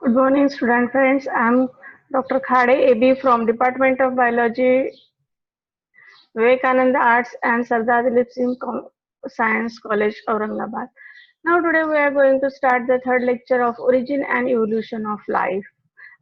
Good morning, student friends. I'm Dr. Khade AB from Department of Biology, Vivekananda Arts and Sardar Dilip Singh Science College, Aurangabad. Now today we are going to start the third lecture of Origin and Evolution of Life.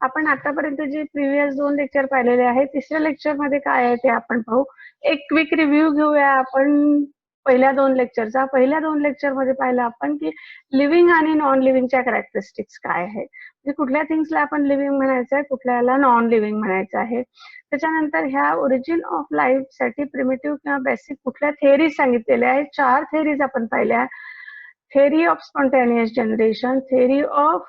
आपण आतापर्यंत जे previous दोन lecture पाहिलेले आहेत, तिसऱ्या lecture मध्ये काय आहे ते आपण पाहू. एक क्विक रिव्ह्यू घेऊया आपण पहिल्या दोन लेक्चरचा. पहिल्या दोन लेक्चर मध्ये पाहिलं आपण की लिव्हिंग आणि नॉन लिव्हिंगच्या कॅरेक्टरिस्टिक्स काय आहे, म्हणजे कुठल्या थिंग्सला आपण लिव्हिंग म्हणायचं आहे, कुठल्याला नॉन लिव्हिंग म्हणायचं आहे. त्याच्यानंतर ह्या ओरिजिन ऑफ लाईफ साठी प्रिमिटिव्ह किंवा बेसिक कुठल्या थेअरीज सांगितलेल्या आहेत. 4 थेअरीज आपण पाहिल्या. theory of spontaneous generation, theory of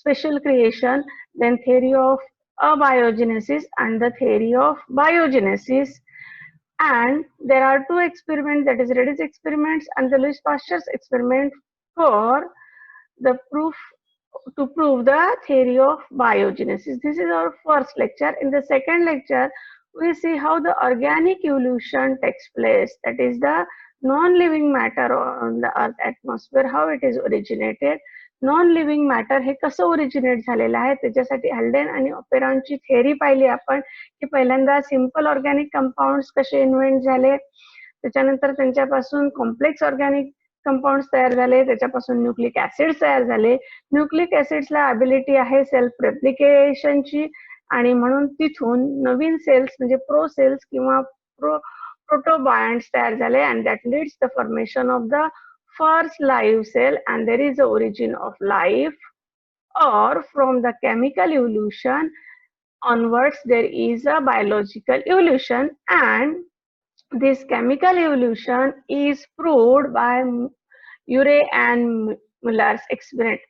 special creation, then theory of abiogenesis and the theory of biogenesis. And there are two experiments, that is Reddy's experiments and the Louis Pasteur's experiment for the prove the theory of biogenesis. This is our first lecture. In the second lecture, we see how the organic evolution takes place, that is the non-living matter on the earth atmosphere, how it is originated. Non-living matter हे कसं originate झालेलं आहे, त्याच्यासाठी Haldane आणि ऑपेरॉनची theory पाहिली आपण की पहिल्यांदा सिंपल ऑर्गॅनिक कंपाऊंड्स कसे इन्व्हेंट झाले, त्याच्यानंतर त्यांच्यापासून कॉम्प्लेक्स ऑर्गॅनिक कंपाऊंड्स तयार झाले, त्याच्यापासून न्यूक्लिक ऍसिड्स तयार झाले. न्यूक्लिक ऍसिड्सला ॲबिलिटी आहे सेल्फ रेप्लिकेशनची आणि म्हणून तिथून नवीन सेल्स म्हणजे प्रो सेल्स किंवा प्रोटोबायंट्स तयार झाले and that leads the formation of the first live cell, and there is the origin of life. Or from the chemical evolution onwards there is a biological evolution, and this chemical evolution is proved by Urey and Muller's experiment.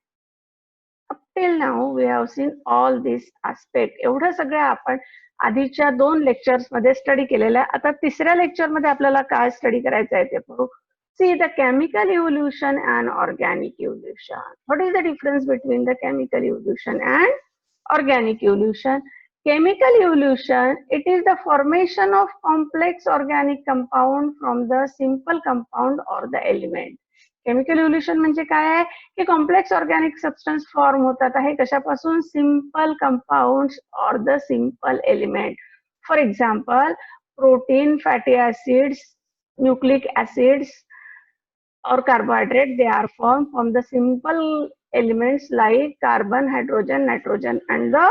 Up till now we have seen all these aspect. एवढं सगळं आपण आधीच्या दोन lectures मध्ये study केलेलं आहे. आता तिसऱ्या लेक्चर मध्ये आपल्याला काय स्टडी करायचं आहे ते पाहू. See the chemical evolution and organic evolution. What is the difference between the chemical evolution and organic evolution? Chemical evolution, it is the formation of complex organic compound from the simple compound or the element. Chemical evolution म्हणजे काय आहे की complex organic substance form होतात आहे कशापासून, simple compounds और the simple element. For example protein, fatty acids, nucleic acids or carbohydrate, they are formed from the simple elements like carbon, hydrogen, nitrogen and the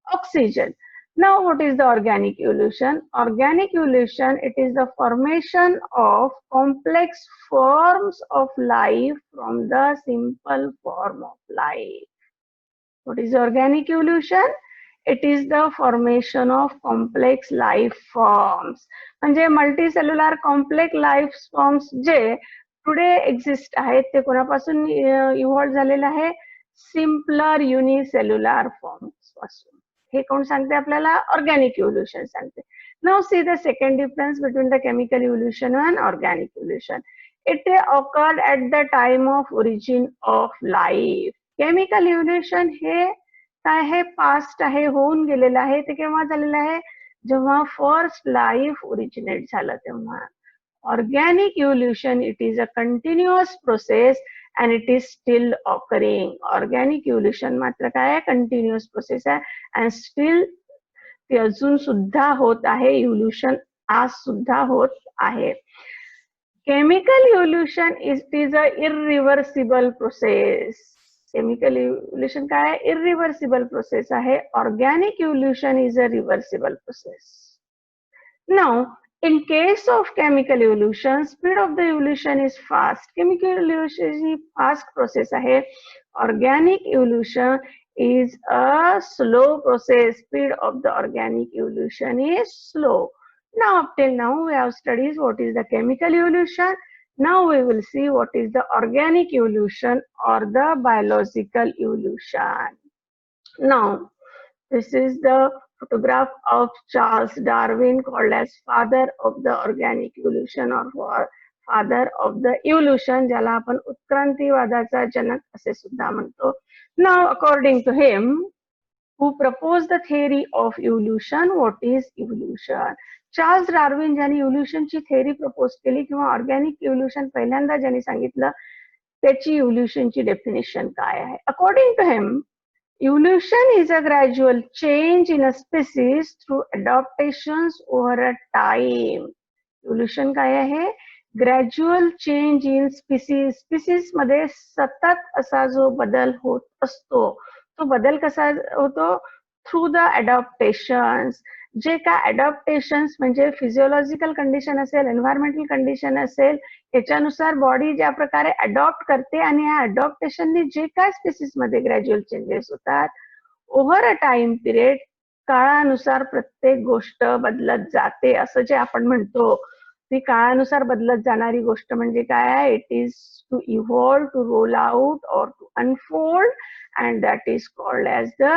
oxygen. Now what is the organic evolution? Organic evolution, it is the formation of complex forms of life from the simple form of life. What is organic evolution? It is the formation of complex life forms. म्हणजे multicellular complex life forms जे today exist आहेत ते कोणापासून evolve झालेलं आहे, simpler unicellular forms पासून. हे कोण सांगते आपल्याला, ऑर्गॅनिक इव्होल्युशन सांगते. Now see the second difference between the chemical evolution and organic evolution. It awkward at the time of origin of life. Chemical evolution हे काय आहे, पास्ट आहे, होऊन गेलेलं आहे. ते केव्हा झालेलं आहे, जेव्हा फर्स्ट लाईफ ओरिजिनेट झालं तेव्हा. Organic evolution, it is a continuous process and it is still occurring. Organic evolution मात्र काय आहे, continuous process आहे and still ते अजून सुद्धा होत आहे. इव्होल्युशन आज सुद्धा होत आहे. Chemical evolution it is a irreversible process. Chemical evolution काय आहे, irreversible process आहे. Organic evolution is a reversible process. Now in case of chemical evolution, speed of the evolution is fast. Chemical evolution is fast process आहे. Organic evolution is a slow process. Speed of the organic evolution is slow. Now up till now we have studied what is the chemical evolution. Now we will see what is the organic evolution or the biological evolution. Now this is the photograph of Charles Darwin, called as father of the organic evolution or father of the evolution, ज्याला आपण उत्क्रांतीवादाचा जनक असे सुद्धा म्हणतो. Now according to him, who proposed the theory of evolution, what is evolution? Charles Darwin ज्यांनी इव्होल्युशनची theory propose केली किंवा organic evolution पहिल्यांदा ज्यांनी सांगितलं, त्याची इव्होल्युशनची डेफिनेशन काय आहे. According to him, Evolution is a gradual change in a species through adaptations over a time. Evolution काय आहे? Gradual change in species. Species मध्ये सतत असा जो बदल होत असतो, तो बदल कसा होतो? Through the adaptations. जे काय अडॉप्टेशन्स म्हणजे फिजिओलॉजिकल कंडिशन असेल, एन्व्हायरमेंटल कंडिशन असेल, याच्यानुसार बॉडी ज्या प्रकारे अडॉप्ट करते आणि या अडॉप्टेशनने जे काय स्पीसीज मध्ये ग्रॅज्युअल चेंजेस होतात, ओव्हर अ टाइम पिरियड, काळानुसार प्रत्येक गोष्ट बदलत जाते असं जे आपण म्हणतो, ती काळानुसार बदलत जाणारी गोष्ट म्हणजे काय आहे? It is to evolve, to roll out और to unfold, and that is called as the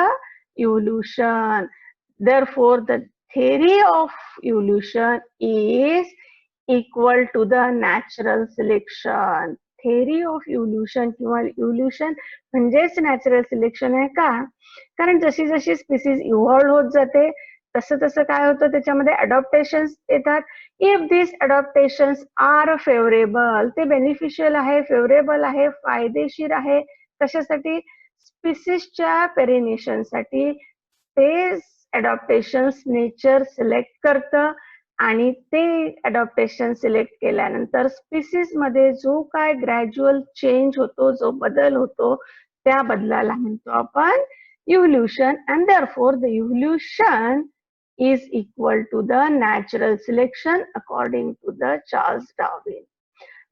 evolution. Therefore, the theory of evolution is equal to the natural selection. Theory of evolution किंवा evolution म्हणजेच natural selection आहे का? कारण जशी जशी species evolve होत जाते तसं तसं काय होतं, त्याच्यामध्ये अडॉप्टेशन्स येतात. इफ दिस अडॉप्टेशन्स आर फेवरेबल, ते बेनिफिशियल आहे, फेवरेबल आहे, फायदेशीर आहे. कशासाठी? स्पीसीजच्या पेरिनेशनसाठी. ते अडॉप्टेशन्स नेचर सिलेक्ट करतं आणि ते अडॉप्टेशन सिलेक्ट केल्यानंतर स्पीसीज मध्ये जो काय ग्रॅज्युअल चेंज होतो, जो बदल होतो, त्या बदलाला म्हणतो आपण evolution. And therefore the evolution is equal to the natural selection according to the Charles Darwin.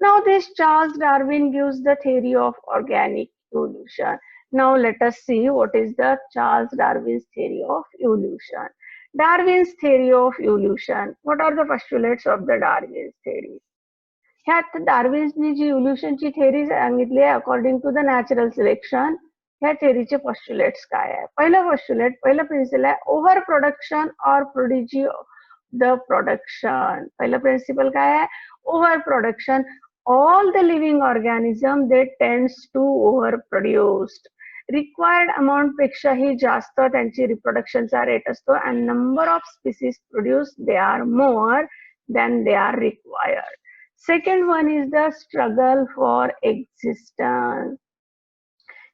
Now this Charles Darwin gives the theory of organic evolution. Now let us see what is the Charles Darwin's theory of evolution. Darwin's theory of evolution. What are the postulates of the Darwin's theory? ह्यात डार्विन्सनी जी इव्होल्यूशनची theory सांगितली आहे according to the natural selection, ह्या थेअरीचे पॉस्ट्युलेट्स काय आहे? पहिलं पॉस्ट्युलेट, पहिलं principle आहे ओव्हर प्रोडक्शन और प्रोडिजी द प्रोडक्शन. पहिलं प्रिन्सिपल काय आहे? Over production. All the living organism they tends to over produced. Required amount पेक्षाही जास्त त्यांची रिप्रोडक्शनचा रेट असतो, and number of species produce they are more than they are required. Second one is the struggle for existence.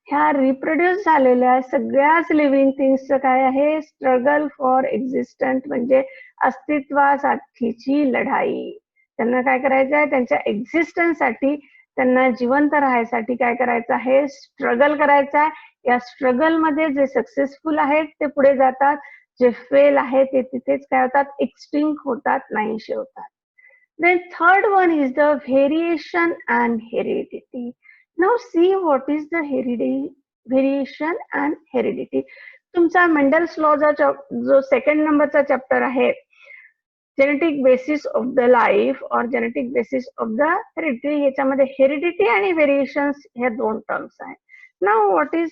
ह्या reproduce झालेल्या सगळ्याच living थिंग्सचं काय आहे? स्ट्रगल फॉर एक्झिस्टंट म्हणजे अस्तित्वासाठीची लढाई. त्यांना काय करायचं आहे? त्यांच्या एक्झिस्टन्ससाठी, त्यांना जिवंत राहायसाठी काय करायचं आहे? स्ट्रगल करायचं आहे. या स्ट्रगल मध्ये जे सक्सेसफुल आहेत ते पुढे जातात, जे फेल आहेत ते तिथेच काय होतात? एक्सटिंक्ट होतात, नाहीसे होतात. Then third one is the variation and heredity. Now see what is the variation and heredity. तुमचा मेंडल्स लॉचा जो सेकंड नंबरचा चॅप्टर आहे, genetic basis of the life और genetic basis of the heredity, याच्यामध्ये हेरिडिटी आणि व्हेरिएशन्स ह्या दोन टर्म्स आहेत. Now what is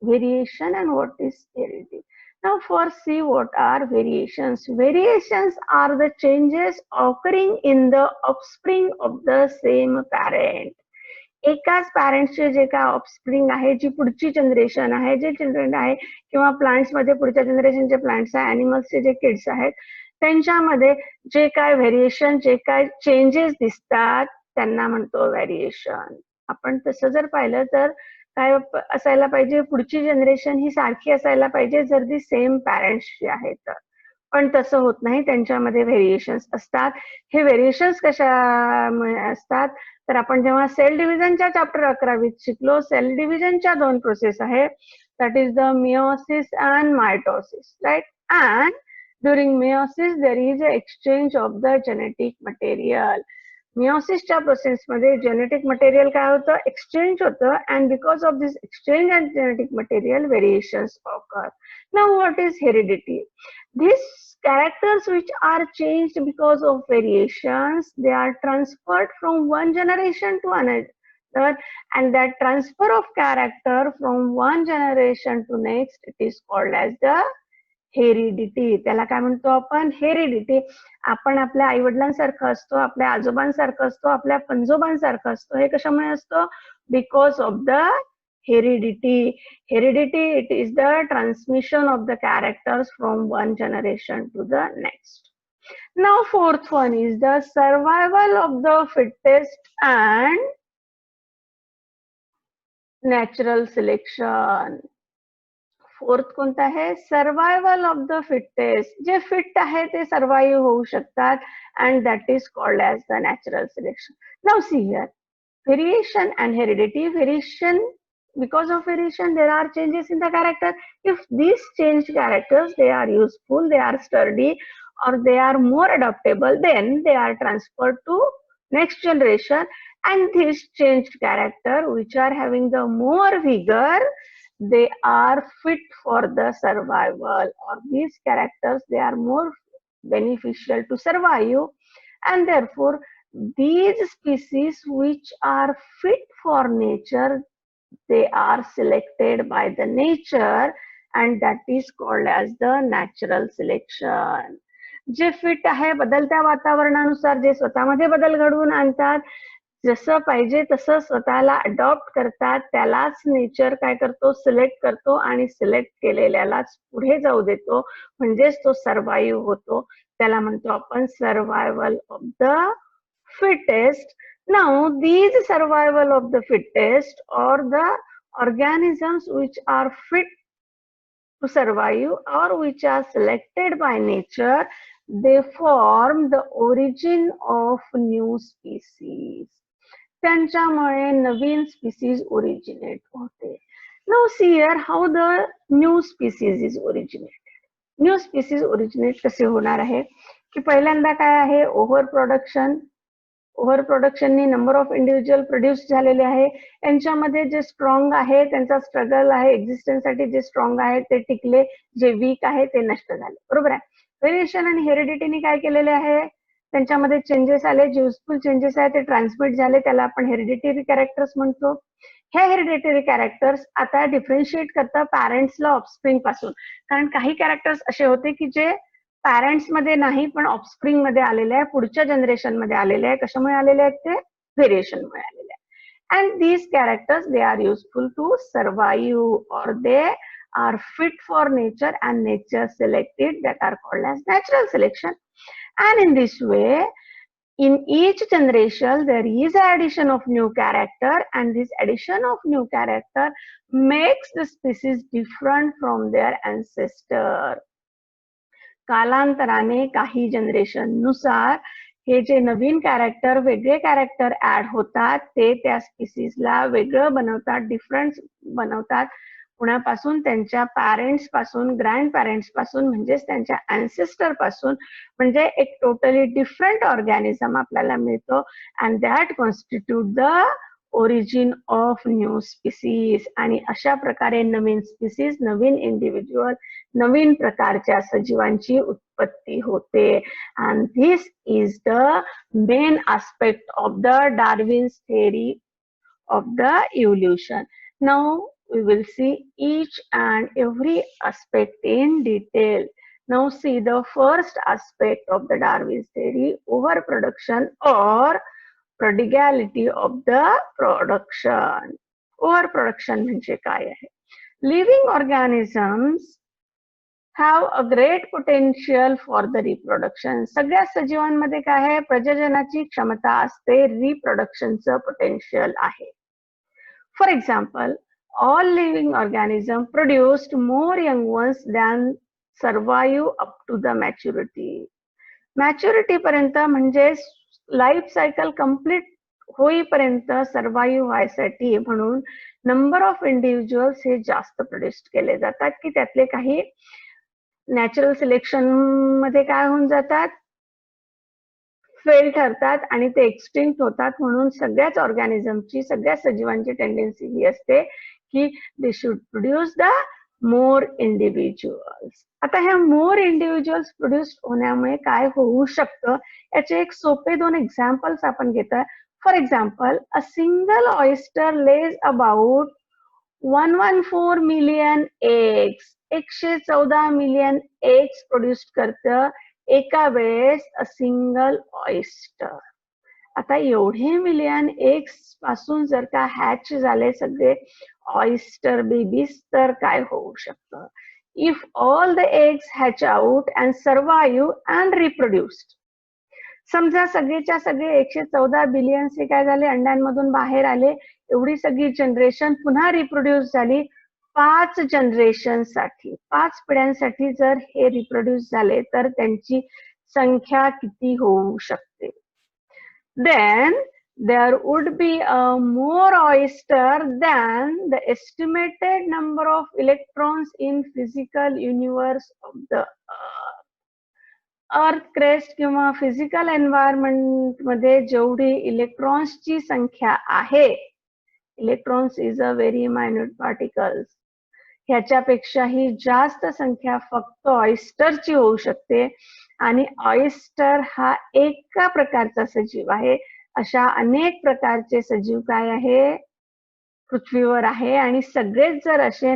variation and what is heredity? Now first see what are variations. Variations are the changes occurring in the offspring of the same parent. एकाच पॅरेंट्सचे जे काय offspring आहे, जी पुढची जनरेशन आहे, जे चिल्ड्रन आहे, किंवा प्लांट्स मध्ये पुढच्या जनरेशनचे प्लांट्स आहे, अॅनिमल्सचे जे किड्स आहेत, त्यांच्यामध्ये जे काय व्हेरिएशन, जे काय चेंजेस दिसतात त्यांना म्हणतो व्हेरिएशन. आपण तसं जर पाहिलं तर काय असायला पाहिजे? पुढची जनरेशन ही सारखी असायला पाहिजे जर ती सेम पॅरेंट्सची आहे तर. पण तसं होत नाही, त्यांच्यामध्ये व्हेरिएशन्स असतात. हे व्हेरिएशन्स कशा असतात? तर आपण जेव्हा सेल डिव्हिजनच्या चॅप्टर 11 शिकलो, सेल डिव्हिजनच्या दोन प्रोसेस आहे, that is the meiosis and mitosis, right? And during meiosis there is a exchange of the genetic material. मिओसिसच्या प्रोसेसमध्ये जेनेटिक मटेरियल काय होतं? एक्सचेंज होतं, and because of this exchange and genetic material variations occur. Now what is heredity? These characters which are changed because of variations, they are transferred from one generation to another, and that transfer of character from one generation to next, it is called as the heredity. त्याला काय म्हणतो आपण? Heredity. आपण आपल्या आई वडिलांसारखं असतो, आपल्या आजोबांसारखं असतो, आपल्या पंजोबांसारखं असतो. हे कशामुळे असतो? Because of the heredity. Heredity, it is the transmission of the characters from one generation to the next. Now fourth one is the survival of the fittest and natural selection. Fourth कोणता आहे, survival of the fittest, जे fit आहे ते survive होऊ शकतात, and that is called as the natural selection. Now see here, variation and heredity. Variation, because of variation there are changes in the character. If these changed characters, they are useful, they are sturdy, or they are more adaptable, then they are transferred to next generation. And these changed character which are having the more vigor, they are fit for the survival, or these characters, they are more beneficial to survive, and therefore these species which are fit for nature, they are selected by the nature, and that is called as the natural selection. जे fit आहे, बदलत्या वातावरणानुसार जे स्वतःमध्ये बदल घडवून आणतात, जसं पाहिजे तसं स्वतःला अडॉप्ट करतात, त्यालाच नेचर काय करतो, सिलेक्ट करतो, आणि सिलेक्ट केलेल्यालाच पुढे जाऊ देतो, म्हणजेच तो सर्वाईव्ह होतो. त्याला म्हणतो आपण survival of the fittest. Now, these survival of the fittest, or the organisms which are fit to survive or which are selected by nature, they form the origin of new species. त्यांच्यामुळे नवीन species originate होते. Now see here how the new species is originated. New species originate कसे होणार आहे, की पहिल्यांदा काय आहे, over production. Over प्रोडक्शननी नंबर ऑफ इंडिव्हिज्युअल प्रोड्यूस झालेले आहे, यांच्यामध्ये जे स्ट्रॉंग आहे, त्यांचा स्ट्रगल आहे एक्झिस्टन्ससाठी, जे स्ट्रॉंग आहे ते टिकले, जे वीक आहे ते नष्ट झाले, बरोबर आहे. व्हेरिएशन आणि हेरिडिटीने काय केलेले आहे, त्यांच्यामध्ये चेंजेस आले, जे युजफुल चेंजेस आहे ते ट्रान्समिट झाले, त्याला आपण हेरिडिटरी कॅरेक्टर्स म्हणतो. हे हेरिडिटरी कॅरेक्टर्स आता डिफरन्शिएट करतात पॅरेंट्सला ऑफस्प्रिंग पासून, कारण काही कॅरेक्टर्स असे होते की जे पॅरेंट्स मध्ये नाही पण ऑफस्प्रिंग मध्ये आलेले आहे, पुढच्या जनरेशन मध्ये आलेले आहे. कशामुळे आलेले आहेत ते, व्हेरिएशनमुळे आलेले आहे. And these characters, they are useful to survive, और they are fit for nature, and nature selected, that are called as natural selection. And in this way, in each generation there is an addition of new character, and this addition of new character makes the species different from their ancestor. कालांतराने काही generation नुसार हे जे नवीन character, वेगळे character add होतात, ते त्या स्पीसीजला वेगळं बनवतात, डिफरंट बनवतात, कुणापासून, त्यांच्या पॅरेंट्स पासून, ग्रँड पॅरेंट्स पासून, म्हणजेच त्यांच्या अँसेस्टर पासून, म्हणजे एक टोटली डिफरंट ऑर्गॅनिझम आपल्याला मिळतो. And that constitute the origin of new species. आणि अशा प्रकारे नवीन स्पीसीज, नवीन इंडिव्हिज्युअल, नवीन प्रकारच्या सजीवांची उत्पत्ती होते. And this is the main aspect of the Darwin's theory of the evolution. Now we will see each and every aspect in detail. Now see the first aspect of the Darwin's theory, overproduction or prodigality of the production. Overproduction म्हणजे काय आहे? Living organisms have a great potential for the reproduction. सगळ्या सजीवांमध्ये काय आहे, प्रजननाची क्षमता असते, रिप्रोडक्शनचं पोटेन्शियल आहे. For example, all living organisms produced more young ones than survive up to the maturity. Maturity पर्यंत म्हणजे लाईफ सायकल कंप्लीट होईपर्यंत सर्वाईव्ह व्हायसाठी म्हणून नंबर ऑफ इंडिव्हिज्युअल्स हे जास्त प्रोड्यूस केले जातात, की त्यातले काही नॅचरल सिलेक्शन मध्ये काय होऊन जातात, फेल ठरतात आणि ते एक्सटिंक्ट होतात. म्हणून सगळ्याच ऑर्गॅनिझमची, सगळ्या सजीवांची टेंडन्सी ही असते की they should produce the more individuals. आता ह्या मोर इंडिव्हिज्युअल्स प्रोड्यूस होण्यामुळे काय होऊ शकतं, याचे एक सोपे दोन एक्झाम्पल्स आपण घेतोय. For example, a single oyster lays about 114 million eggs. 114 million eggs produce करतं एका वेळेस अ सिंगल ऑयस्टर. आता एवढे मिलियन एग्स पासून जर का हॅच झाले सगळे ऑयस्टर बेबीज, तर काय होऊ शकतं, if all the eggs hatch out and survive and reproduced. समजा सगळेच्या सगळे 114 बिलियन हे काय झाले, अंड्यांमधून बाहेर आले, एवढी सगळी जनरेशन पुन्हा रिप्रोड्यूस झाली, 5 जनरेशनसाठी 5 पिढ्यांसाठी जर हे रिप्रोड्यूस झाले तर त्यांची संख्या किती होऊ शकते? Then there would be a more oyster than the estimated number of electrons in physical universe of the earth crest किंवा फिजिकल एन्व्हायरमेंट मध्ये जेवढी इलेक्ट्रॉन्सची संख्या आहे, electrons is a very minute particles, ह्याच्यापेक्षाही जास्त संख्या फक्त ऑयस्टरची होऊ शकते. आणि ऑयस्टर हा एका प्रकारचा सजीव आहे. अशा अनेक प्रकारचे सजीव काय आहे, पृथ्वीवर आहे. आणि सगळेच जर असे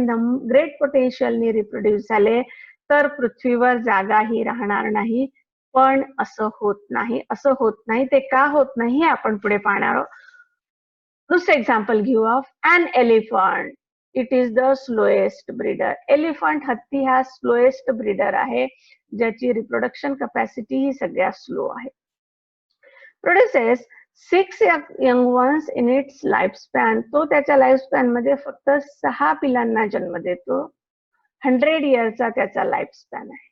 ग्रेट पोटेन्शियलनी रिप्रोड्यूस झाले तर पृथ्वीवर जागाही राहणार नाही. पण असं होत नाही. ते का होत नाही हे आपण पुढे पाहणार आहोत. दुसरं एक्झाम्पल घेऊ of an elephant. It is the slowest breeder. Elephant, हत्ती हा स्लोएस्ट ब्रीडर आहे, ज्याची रिप्रोडक्शन कॅपॅसिटी ही सगळ्यात स्लो आहे. Produces 6 young ones in its lifespan. तो त्याच्या लाईफस्पॅन मध्ये फक्त 6 पिलांना जन्म देतो. 100 इयरचा त्याचा लाईफस्पॅन आहे.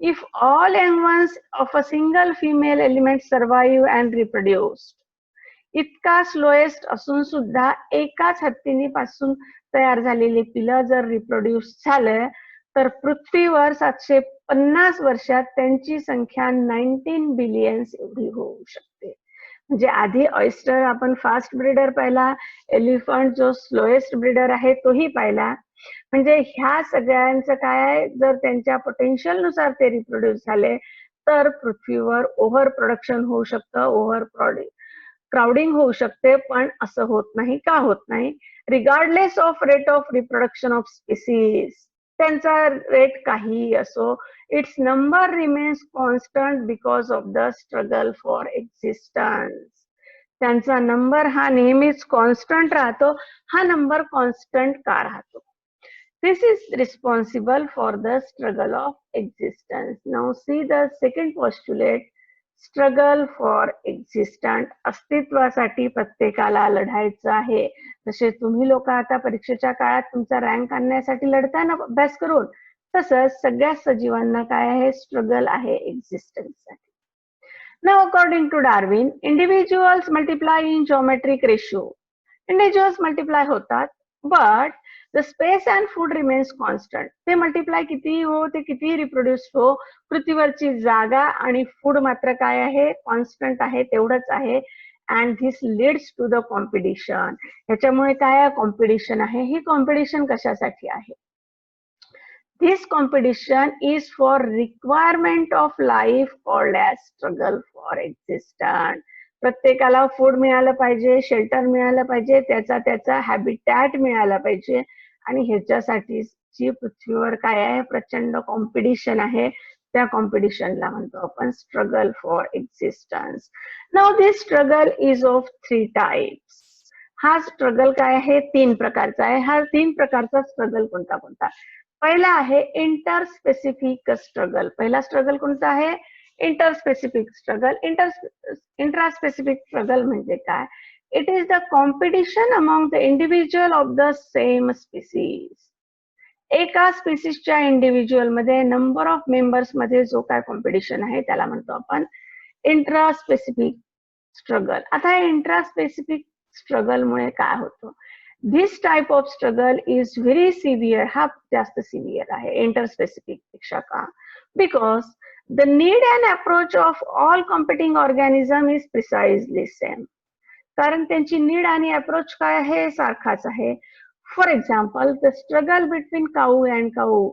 If all young ones of a single female element survive and reproduce, इतका स्लोएस्ट असून सुद्धा एकाच हत्तीपासून तयार झालेली पिलं जर रिप्रोड्यूस झालं तर पृथ्वीवर 750 वर्षात त्यांची संख्या 19 बिलियन्स एवढी होऊ शकते. म्हणजे आधी ऑयस्टर आपण फास्ट ब्रीडर पाहिला, एलिफंट जो स्लोएस्ट ब्रीडर आहे तोही पाहिला. म्हणजे ह्या सगळ्यांचं काय आहे, जर त्यांच्या पोटेन्शियल नुसार ते रिप्रोड्यूस झाले तर पृथ्वीवर ओव्हर प्रोडक्शन होऊ शकतं, ओव्हर क्राउडिंग होऊ शकते. पण असं होत नाही. का होत नाही? Regardless of rate of reproduction of species, त्यांचा रेट काही असो, it's number remains constant because of the struggle for existence. त्यांचा नंबर हा नेहमीच कॉन्स्टंट राहतो. हा नंबर कॉन्स्टंट का राहतो? This is responsible for the struggle of existence. Now see the second postulate, struggle for existence. अस्तित्वासाठी प्रत्येकाला लढायचं आहे. जसे तुम्ही लोक आता परीक्षेच्या काळात तुमचा रँक आणण्यासाठी लढताना अभ्यास करून, तसंच सगळ्या सजीवांना काय आहे, स्ट्रगल आहे एक्झिस्टन्ससाठी. Now according to Darwin, individuals multiply in geometric ratio. Individuals multiply होतात, but the space and food remains constant. ते मल्टिप्लाय कितीही हो, ते कितीही रिप्रोड्यूस हो, पृथ्वीवरची जागा आणि फूड मात्र काय आहे, कॉन्स्टंट आहे, तेवढंच आहे. And this leads to the competition. ह्याच्यामुळे काय कॉम्पिटिशन आहे? ही कॉम्पिटिशन कशासाठी आहे? This competition is for requirement of life called as struggle for existence. प्रत्येकाला फूड मिळालं पाहिजे, शेल्टर मिळालं पाहिजे, त्याचा हॅबिटॅट मिळाला पाहिजे. आणि ह्याच्यासाठी जी पृथ्वीवर काय आहे, प्रचंड कॉम्पिटिशन आहे. त्या कॉम्पिटिशनला म्हणतो आपण struggle for existence. Now this struggle is of 3 types. हा स्ट्रगल काय आहे, 3 प्रकारचा आहे. हा 3 प्रकारचा स्ट्रगल कोणता? पहिला आहे इंटरस्पेसिफिक स्ट्रगल. पहिला स्ट्रगल कोणता आहे? Interspecific struggle. इंट्रास्पेसिफिक स्ट्रगल म्हणजे काय? It is the competition among the individual of the same species. एका स्पीसीजच्या इंडिव्हिज्युअल मध्ये नंबर ऑफ मेंबर्स मध्ये जो काय कॉम्पिटिशन आहे त्याला म्हणतो आपण इंट्रास्पेसिफिक स्ट्रगल. आता इंट्रास्पेसिफिक स्ट्रगल मुळे काय होतं? This type of struggle is very severe. हा जास्त सिव्हिअर आहे इंटरस्पेसिफिक पेक्षा. का? Because the need and approach of all competing organism is precisely same. कारण त्यांची नीड आणि अप्रोच काय आहे, सारखाच आहे. For example, the struggle between cow and cow.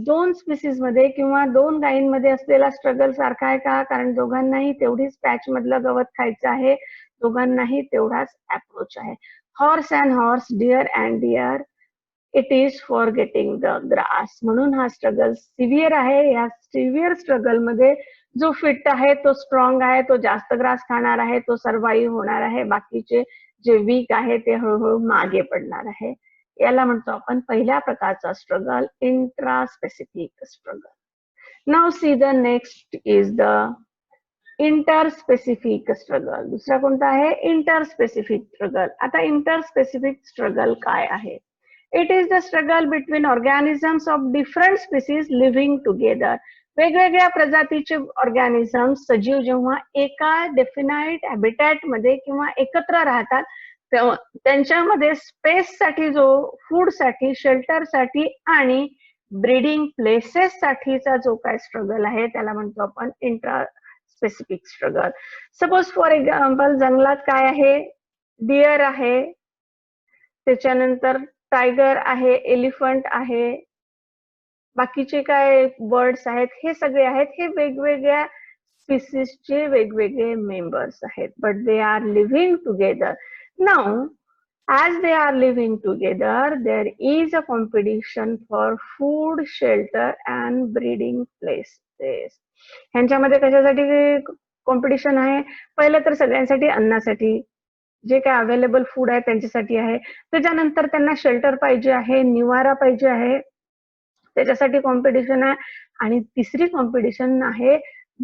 2 species मध्ये किंवा 2 गायींमध्ये असलेला स्ट्रगल सारखा आहे का? कारण दोघांनाही तेवढीच पॅच मधलं गवत खायचं आहे, दोघांनाही तेवढाच अप्रोच आहे. Horse and horse, deer and deer, it is for getting the grass. म्हणून हा स्ट्रगल सिव्हिअर आहे. या सिव्हिअर स्ट्रगल मध्ये जो फिट आहे तो स्ट्रॉंग आहे, तो जास्त ग्रास खाणार आहे, तो सर्वाईव्ह होणार आहे. बाकीचे जे वीक आहे ते हळूहळू मागे पडणार आहे. याला म्हणतो आपण पहिल्या प्रकारचा struggle intraspecific struggle. Now see the next is the interspecific struggle. दुसरा कोणता आहे? Interspecific struggle. आता इंटरस्पेसिफिक स्ट्रगल काय आहे? It is the struggle between organisms of different species living together. वेगवेगळ्या प्रजातीचे ऑर्गॅनिझम्स सजीव जेव्हा एका डेफिनाइट हॅबिटॅट मध्ये किंवा एकत्र राहतात तेव्हा त्यांच्यामध्ये स्पेस साठी, जो फूड साठी, शेल्टर साठी आणि ब्रीडिंग प्लेसेस साठीचा जो काय स्ट्रगल आहे त्याला म्हणतो आपण intra specific struggle. Suppose for example जंगलात काय आहे, डिअर आहे, त्याच्यानंतर टायगर आहे, एलिफंट आहे, बाकीचे काय बर्ड्स आहेत, हे सगळे आहेत, हे वेगवेगळ्या स्पीसीजचे वेगवेगळे मेंबर्स आहेत, but they are living together. Now as they are living together, there is a competition for food, shelter and breeding places. ह्यांच्यामध्ये कशासाठी कॉम्पिटिशन आहे? पहिलं तर सगळ्यांसाठी अन्नासाठी, जे काय अवेलेबल फूड आहे त्यांच्यासाठी आहे. त्याच्यानंतर त्यांना शेल्टर पाहिजे आहे, निवारा पाहिजे आहे, त्याच्यासाठी कॉम्पिटिशन आहे. आणि तिसरी कॉम्पिटिशन आहे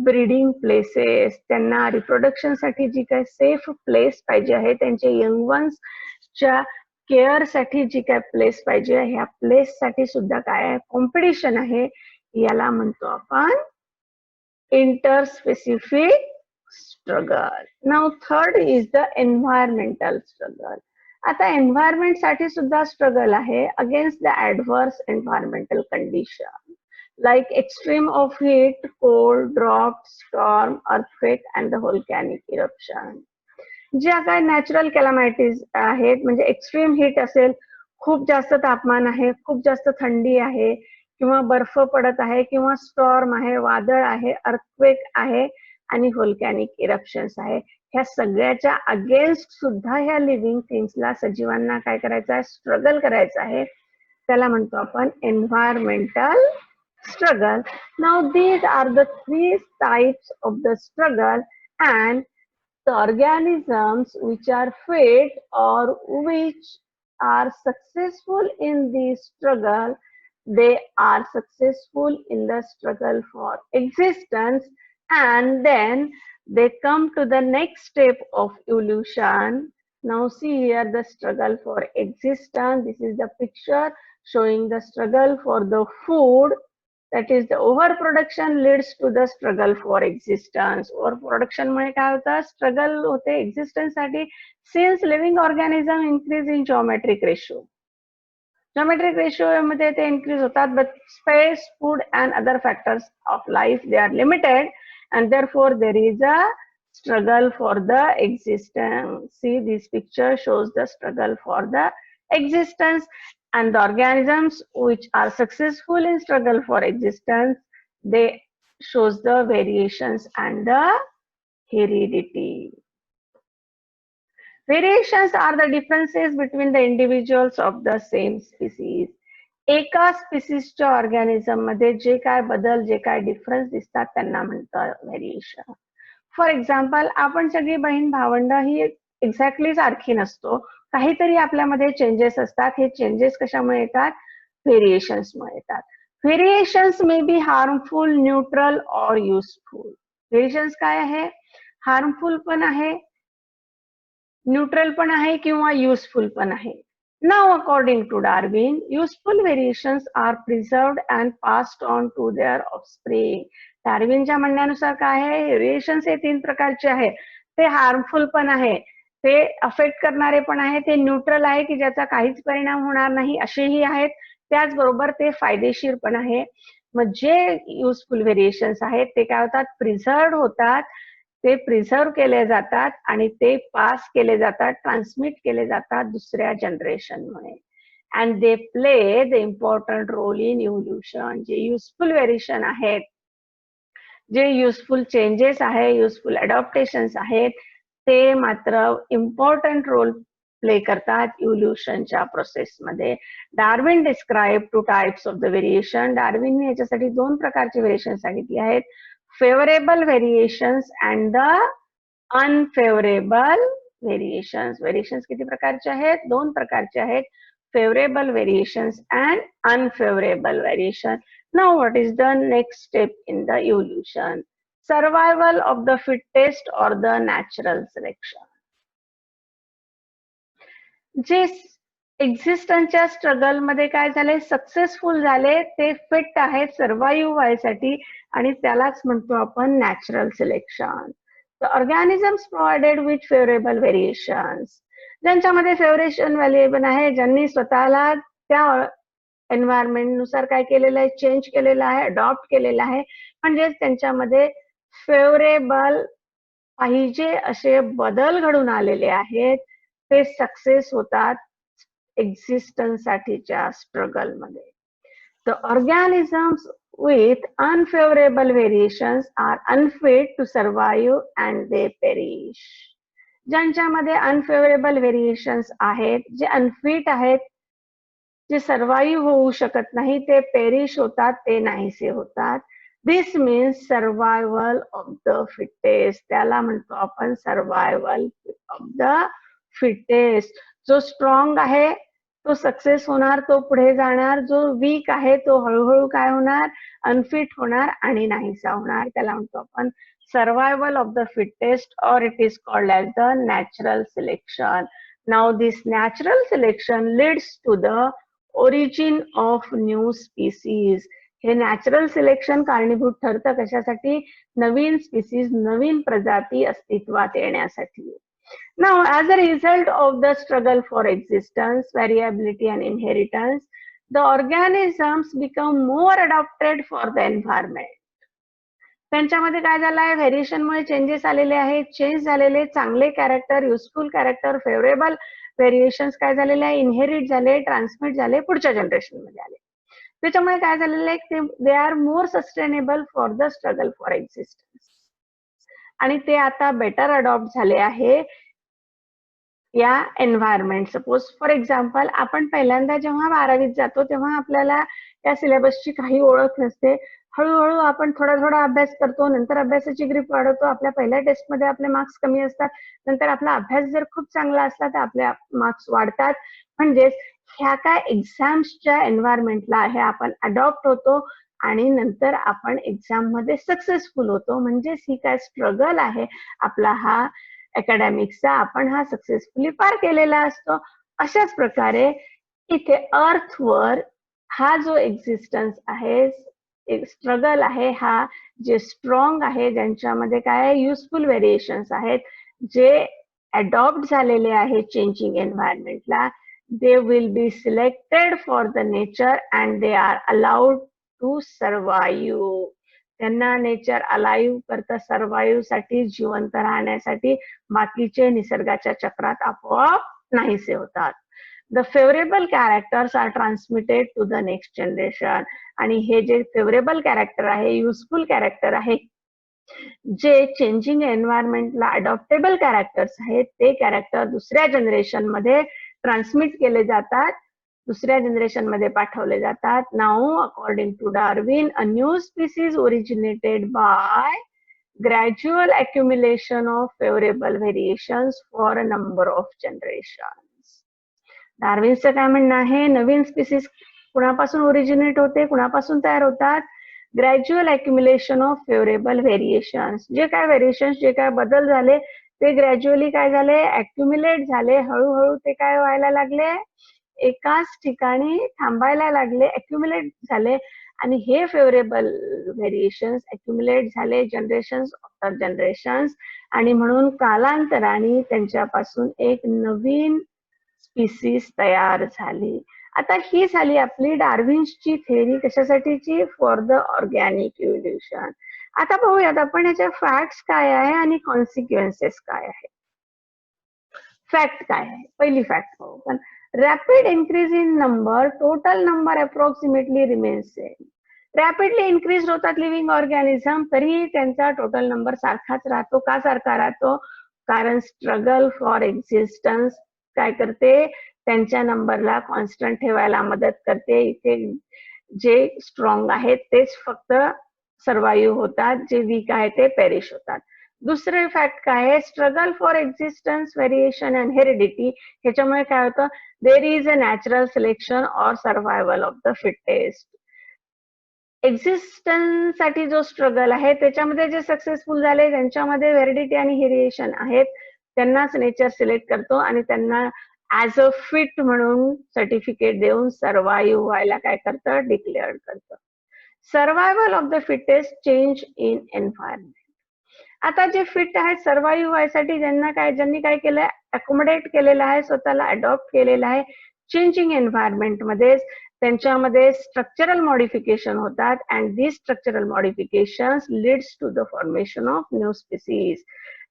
ब्रीडिंग प्लेसेस. त्यांना रिप्रोडक्शन साठी जी काय सेफ प्लेस पाहिजे आहे, त्यांचे यंग वन्स च्या केअर साठी जी काय प्लेस पाहिजे, ह्या प्लेस साठी सुद्धा काय कॉम्पिटिशन आहे. याला म्हणतो आपण interspecific struggle. Now third is the environmental struggle. आता एन्व्हायरमेंट साठी सुद्धा स्ट्रगल आहे against the adverse environmental condition like extreme of heat, cold, drought, storm, earthquake and the volcanic eruption. ज्या काय नॅचरल कॅलॅमिटीज आहेत, म्हणजे एक्स्ट्रीम हीट असेल, खूप जास्त तापमान आहे, खूप जास्त थंडी आहे, किंवा बर्फ पडत आहे, किंवा स्टॉर्म आहे, वादळ आहे, अर्थक्वेक आहे आणि व्होल्कॅनिक इरप्शन्स आहे. ह्या सगळ्याच्या अगेन्स्ट सुद्धा ह्या लिव्हिंग थिंग्सला, सजीवांना काय करायचं आहे, स्ट्रगल करायचं आहे. त्याला म्हणतो आपण environmental struggle. Now these are the three types of the struggle, and the organisms which are fit or which are successful in the struggle, they are successful in the struggle for existence, and then they come to the next step of evolution. Now see here the struggle for existence. This is the picture showing the struggle for the food. That is the overproduction leads to the struggle for existence. Overproduction मुळे काय होतं, struggle होते existence साठी. Since living organism increase in geometric ratio. Geometric ratio मध्ये ते increase होतात, but space, food and other factors of life they are limited, and therefore there is a struggle for the existence. See, this picture shows the struggle for the existence, and the organisms which are successful in struggle for existence, they shows the variations and the heredity. Variations are the differences between the individuals of the same species. एका स्पीसीजच्या organism मध्ये जे काय बदल, जे काय difference दिसतात त्यांना म्हणतात व्हेरिएशन. फॉर एक्झाम्पल, आपण सगळी बहीण भावंड ही एक्झॅक्टली सारखी नसतो, काहीतरी आपल्यामध्ये चेंजेस असतात. हे चेंजेस कशामुळे येतात, व्हेरिएशन्समुळे येतात. Variations may be harmful, neutral और युजफुल. व्हेरिएशन्स काय आहे, हार्मफुल पण आहे, न्यूट्रल पण आहे, किंवा युजफुल पण आहे. Now according to Darwin, useful variations are preserved and passed on to their offspring. डार्विनच्या म्हणण्यानुसार काय आहे, व्हेरिएशन्स हे तीन प्रकारचे आहेत. ते हार्मफुल पण आहे, ते अफेक्ट करणारे पण आहे, ते न्यूट्रल आहे की ज्याचा काहीच परिणाम होणार नाही असेही आहेत, त्याचबरोबर ते फायदेशीर पण आहे. मग जे युजफुल व्हेरिएशन्स आहेत ते काय होतात, प्रिझर्व्ड होतात, ते प्रिझर्व केले जातात आणि ते पास केले जातात, ट्रान्समिट केले जातात दुसऱ्या जनरेशनमुळे. And they play the important role in evolution. जे युजफुल व्हेरिएशन आहेत, जे युजफुल चेंजेस आहे, युजफुल अडॉप्टेशन्स आहेत, ते मात्र इम्पॉर्टंट रोल प्ले करतात इव्होल्युशनच्या प्रोसेसमध्ये. Darwin describe two types of the variation. डार्विनने याच्यासाठी दोन प्रकारचे व्हेरिएशन सांगितले आहेत, favourable variations and the unfavourable variations. Variations किती प्रकारचे आहेत, दोन प्रकारचे आहेत, favourable variations and unfavourable variation. Now what is the next step in the evolution, survival of the fittest और द नॅचरल सिलेक्शन. जे एक्झिस्टन्सच्या स्ट्रगल मध्ये काय झाले, सक्सेसफुल झाले, ते फिट आहेत सर्वाइव्ह व्हायसाठी, आणि त्यालाच म्हणतो आपण natural selection. The organisms provided with favourable variations, ज्यांच्यामध्ये फेवरेशन व्हॅल्युएबल आहे, ज्यांनी स्वतःला त्या एन्व्हायरमेंट नुसार काय केलेलं आहे, चेंज केलेलं आहे, अडॉप्ट केलेलं आहे, म्हणजे त्यांच्यामध्ये फेवरेबल पाहिजे असे बदल घडून आलेले आहेत, ते सक्सेस होतात एक्झिस्टन्स साठीच्या स्ट्रगल मध्ये. The organisms with unfavorable variations are unfit to survive and they perish. ज्यांच्यामध्ये अनफेवरेबल व्हेरिएशन्स आहेत, जे अनफिट आहेत, जे सर्वाइव्ह होऊ शकत नाही, ते पेरिश होतात, ते नाहीसे होतात. This means survival of the fittest, त्याला म्हणतो आपण सर्वायवल ऑफ द फिटेस्ट. जो स्ट्रॉंग आहे तो सक्सेस होणार, तो पुढे जाणार, जो वीक आहे तो हळूहळू काय होणार, अनफिट होणार आणि नाहीसा होणार, त्याला म्हणतो आपण सर्वायवल ऑफ द फिटेस्ट, और it is called as the natural selection. Now this natural selection leads to the origin of new species. हे नॅचरल सिलेक्शन कारणीभूत ठरतं कशासाठी, नवीन स्पीसीज, नवीन प्रजाती अस्तित्वात येण्यासाठी. Now, as a result of the struggle for existence, variability and inheritance, the organisms become more adapted for the environment. त्यांच्यामध्ये काय झालं आहे, व्हेरिएशनमुळे चेंजेस आलेले आहेत, चेंज झालेले चांगले character, useful character, favourable variations काय झालेले आहे, इनहेरिट झाले, ट्रान्समिट झाले, पुढच्या जनरेशन मध्ये आले. त्याच्यामुळे काय झालेलं आहे, दे are more sustainable for the struggle for existence, आणि ते आता बेटर अडॉप्ट झाले आहे या एन्व्हायरमेंट. सपोज फॉर एक्झाम्पल, आपण पहिल्यांदा जेव्हा 12वीत जातो तेव्हा आपल्याला त्या सिलेबसची काही ओळख नसते, हळूहळू आपण थोडा थोडा अभ्यास करतो, नंतर अभ्यासाची ग्रीप वाढवतो, आपल्या पहिल्या टेस्टमध्ये आपले मार्क्स कमी असतात, नंतर आपला अभ्यास जर खूप चांगला असला तर आपले मार्क्स वाढतात. म्हणजेच ह्या काय एक्झाम्सच्या एन्व्हायरमेंटला हे आपण अडॉप्ट होतो आणि नंतर आपण एक्झाम मध्ये सक्सेसफुल होतो. म्हणजेच ही काय स्ट्रगल आहे आपला हा अकॅडमिक्सचा, आपण हा सक्सेसफुली पार केलेला असतो. अशाच प्रकारे इथे अर्थवर हा जो एक्झिस्टन्स आहे, स्ट्रगल आहे, हा जे स्ट्रॉंग आहे, ज्यांच्यामध्ये काय युजफुल व्हेरिएशन्स आहेत, जे अडॉप्ट झालेले आहे changing एन्व्हायरमेंटला, they will be selected for the nature and they are allowed to survive. त्यांना नेचर अलाइव्ह करतं, सर्वाइव्ह साठी, जिवंत राहण्यासाठी. बाकीचे निसर्गाच्या चक्रात आपोआप नाहीसे होतात. The favourable characters are transmitted to the next generation, आणि हे जे फेवरेबल कॅरेक्टर आहे, युजफुल कॅरेक्टर आहे, जे चेंजिंग एन्व्हायरमेंटला अडॉप्टेबल कॅरेक्टर्स आहेत, ते कॅरेक्टर दुसऱ्या जनरेशन मध्ये ट्रान्समिट केले जातात, दुसऱ्या जनरेशन मध्ये पाठवले जातात. Now according to Darwin, a new species originated by gradual accumulation of favourable variations for a number of generations. डार्विनचं काय म्हणणं आहे, नवीन स्पीसीज कुणापासून ओरिजिनेट होते, कुणापासून तयार होतात, gradual accumulation of favourable variations. जे काय व्हेरिएशन्स, जे काय बदल झाले, ते ग्रॅज्युअली काय झाले, अक्युम्युलेट झाले, हळूहळू ते काय व्हायला लागले, एकाच ठिकाणी थांबायला लागले, अक्युम्युलेट झाले, आणि हे फेवरेबल व्हेरिएशन्स अक्युम्युलेट झाले जनरेशन्स आफ्टर जनरेशन्स, आणि म्हणून कालांतराने त्यांच्यापासून एक नवीन स्पीसीज तयार झाली. आता ही झाली आपली डार्विन्सची थेअरी कशासाठीची, फॉर द ऑर्गॅनिक इव्होल्युशन. आता पाहूयात आपण याचे फॅक्ट्स काय आहे आणि कॉन्सिक्वेन्सेस काय आहे. फॅक्ट काय आहे, पहिली फॅक्ट पाहू पण. Rapid increase in number, total number approximately remains same. Rapidly increase होतात लिव्हिंग ऑर्गॅनिझम, तरी त्यांचा टोटल नंबर सारखाच राहतो. का सारखा राहतो, कारण स्ट्रगल फॉर एक्झिस्टन्स काय करते, त्यांच्या नंबरला कॉन्स्टंट ठेवायला मदत करते. इथे जे स्ट्रॉंग आहेत तेच फक्त सर्वाइव्ह होतात, जे वीक आहे ते पेरिश होतात. दुसरे फॅक्ट काय आहे, struggle for existence, variation and heredity. ह्याच्यामुळे काय होतं, देर is a natural selection or survival of the fittest. Existence साठी जो स्ट्रगल आहे त्याच्यामध्ये जे सक्सेसफुल झाले, ज्यांच्यामध्ये व्हेरिडिटी आणि हेरिएशन आहेत, त्यांनाच नेचर सिलेक्ट करतो आणि त्यांना ॲज अ फिट म्हणून सर्टिफिकेट देऊन सर्वाइव्ह व्हायला काय करतं, डिक्लेअर करतं. Survival of the fittest change in environment. आता जे फिट आहेत सर्वाइव्ह व्हायसाठी ज्यांनी काय केलंय, अकोमोडेट केलेलं आहे, स्वतःला अडॉप्ट केलेलं आहे चेंजिंग एन्व्हायरमेंट मध्ये, त्यांच्यामध्ये स्ट्रक्चरल मॉडिफिकेशन होतात and this structural modifications leads to the formation of new species.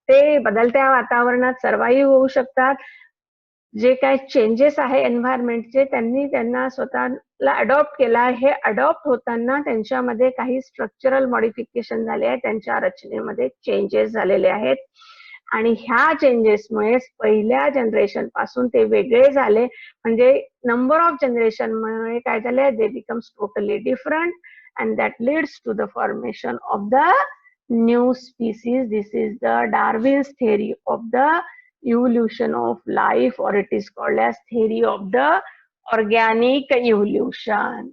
ते बदलत्या वातावरणात सर्वाइव्ह होऊ शकतात. जे काय चेंजेस आहे एन्व्हायरमेंटचे त्यांना स्वतःला अडॉप्ट केला. हे अडॉप्ट होताना त्यांच्यामध्ये काही स्ट्रक्चरल मॉडिफिकेशन झाले आहे, त्यांच्या रचनेमध्ये चेंजेस झालेले आहेत आणि ह्या चेंजेसमुळे पहिल्या जनरेशन पासून ते वेगळे झाले. म्हणजे नंबर ऑफ जनरेशन मुळे काय झाले, they becomes totally different and that leads to the formation of the new species. This is the Darwin's theory of the evolution of life, or it is called as theory of the organic evolution.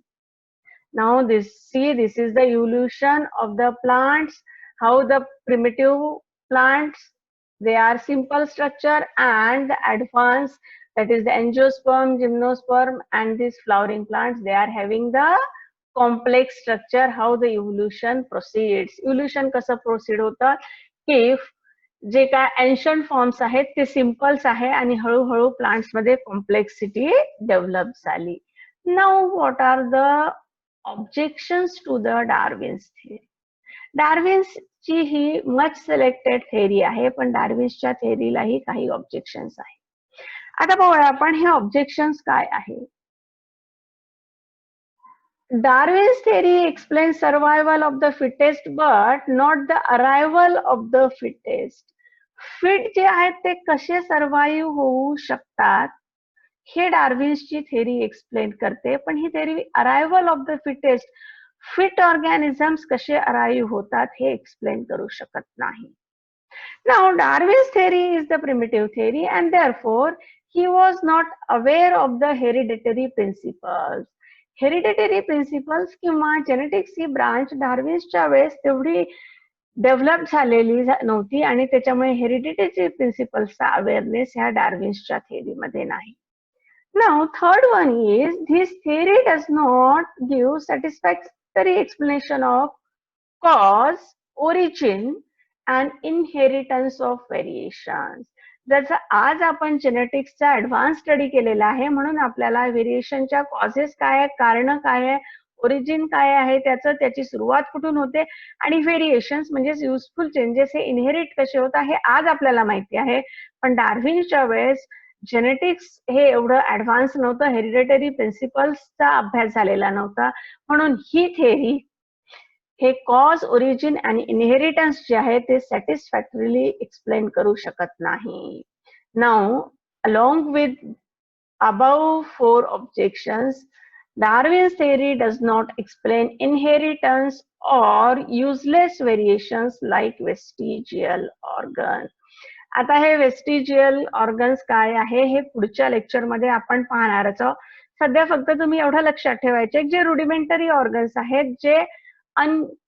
Now this is the evolution of the plants, how the primitive plants, they are simple structure, and the advanced, that is the angiosperm, gymnosperm and these flowering plants, they are having the complex structure. How the evolution proceeds, evolution कसं proceed होतं की जे काय ancient forms आहेत ते simples आहे आणि हळूहळू प्लांट्स मध्ये कॉम्प्लेक्सिटी डेव्हलप झाली. Now what are the objections to the Darwin's theory. डार्विन्सची ही मच सिलेक्टेड थेअरी आहे, पण डार्विन्सच्या थेअरीलाही काही ऑब्जेक्शन्स आहे. आता बघूया आपण हे ऑब्जेक्शन्स काय आहे. Darwin's theory explains survival of the fittest but not the arrival of the fittest. Fit जे आहेत ते कसे सर्वाइव्ह होऊ शकतात हे डार्विन्सची थेअरी एक्सप्लेन करते, पण ही theory arrival of the fittest, fit organisms कसे अराईव्ह होतात हे एक्सप्लेन करू शकत नाही. Now Darwin's theory is the primitive theory and therefore he was not aware of the hereditary principles. Hereditary principles किंवा जेनेटिक्स ही ब्रांच डार्विन्सच्या वेळेस तेवढी डेव्हलप झालेली नव्हती आणि त्याच्यामुळे हेरिडिटरी प्रिन्सिपल्सचा अवेअरनेस ह्या डार्विन्सच्या थेअरीमध्ये नाही. Now third one is this theory does not give satisfactory explanation of cause, origin and inheritance of variations. जसं आज आपण जेनेटिक्सचा ऍडव्हान्स स्टडी केलेला आहे म्हणून आपल्याला व्हेरिएशनच्या कॉजेस काय आहे, कारण काय आहे, ओरिजिन काय आहे, त्याची सुरुवात कुठून होते आणि व्हेरिएशन्स म्हणजे युजफुल चेंजेस हे इनहेरिट कसे होतात हे आज आपल्याला माहिती आहे. पण डार्विनच्या वेळेस जेनेटिक्स हे एवढं ऍडव्हान्स नव्हतं, हेरिडिटरी प्रिन्सिपल्सचा अभ्यास झालेला नव्हता, म्हणून ही थेअरी हे कॉज, ओरिजिन आणि इनहेरिटन्स जे आहे ते सॅटिस्फॅक्टरीली एक्सप्लेन करू शकत नाही. Now along with above 4 objections, Darwin's theory does not explain inheritance or useless variations like vestigial organs. आता हे वेस्टिजियल ऑर्गन्स काय आहे हे पुढच्या लेक्चरमध्ये आपण पाहणारच आहोत. सध्या फक्त तुम्ही एवढं लक्षात ठेवायचे जे रुडिमेंटरी ऑर्गन्स आहेत, जे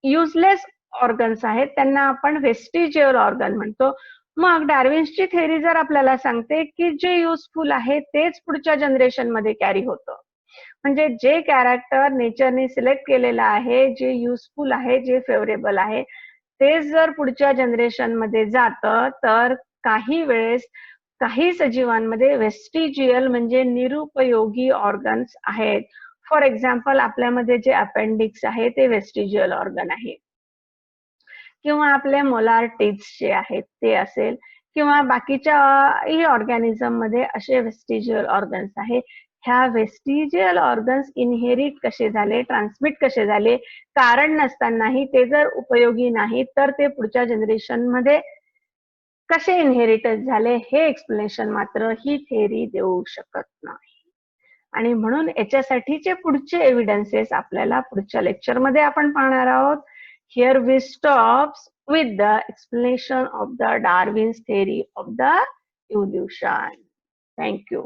युजलेस ऑर्गन्स आहेत त्यांना आपण वेस्टिजियल ऑर्गन म्हणतो. मग डार्विन्सची थेअरी जर आपल्याला सांगते की जे युजफुल आहे तेच पुढच्या जनरेशन मध्ये कॅरी होतं, म्हणजे जे कॅरेक्टर नेचरने सिलेक्ट केलेलं आहे, जे युजफुल आहे, जे फेवरेबल आहे तेच जर पुढच्या जनरेशन मध्ये जातं, तर काही वेळेस काही सजीवांमध्ये वेस्टिजियल म्हणजे निरुपयोगी ऑर्गन्स आहेत. फॉर एक्झाम्पल आपल्यामध्ये जे अपेंडिक्स आहे ते वेस्टिजियल ऑर्गन आहे, किंवा आपले मोलार टीथ्स जे आहेत ते असेल, किंवा बाकीच्याही ऑर्गॅनिझम मध्ये असे वेस्टिजियल ऑर्गन्स आहे. ह्या वेस्टिजियल ऑर्गन्स इनहेरिट कसे झाले, ट्रान्समिट कसे झाले, कारण नसतानाही ते जर उपयोगी नाही तर ते पुढच्या जनरेशन मध्ये कसे इनहेरिटच झाले हे एक्सप्लेनेशन मात्र ही थेअरी देऊ शकत नाही. आणि म्हणून याच्यासाठीचे पुढचे एव्हिडन्सेस आपल्याला पुढच्या लेक्चरमध्ये आपण पाहणार आहोत. Here we stops with the explanation of the Darwin's theory of the evolution. Thank you.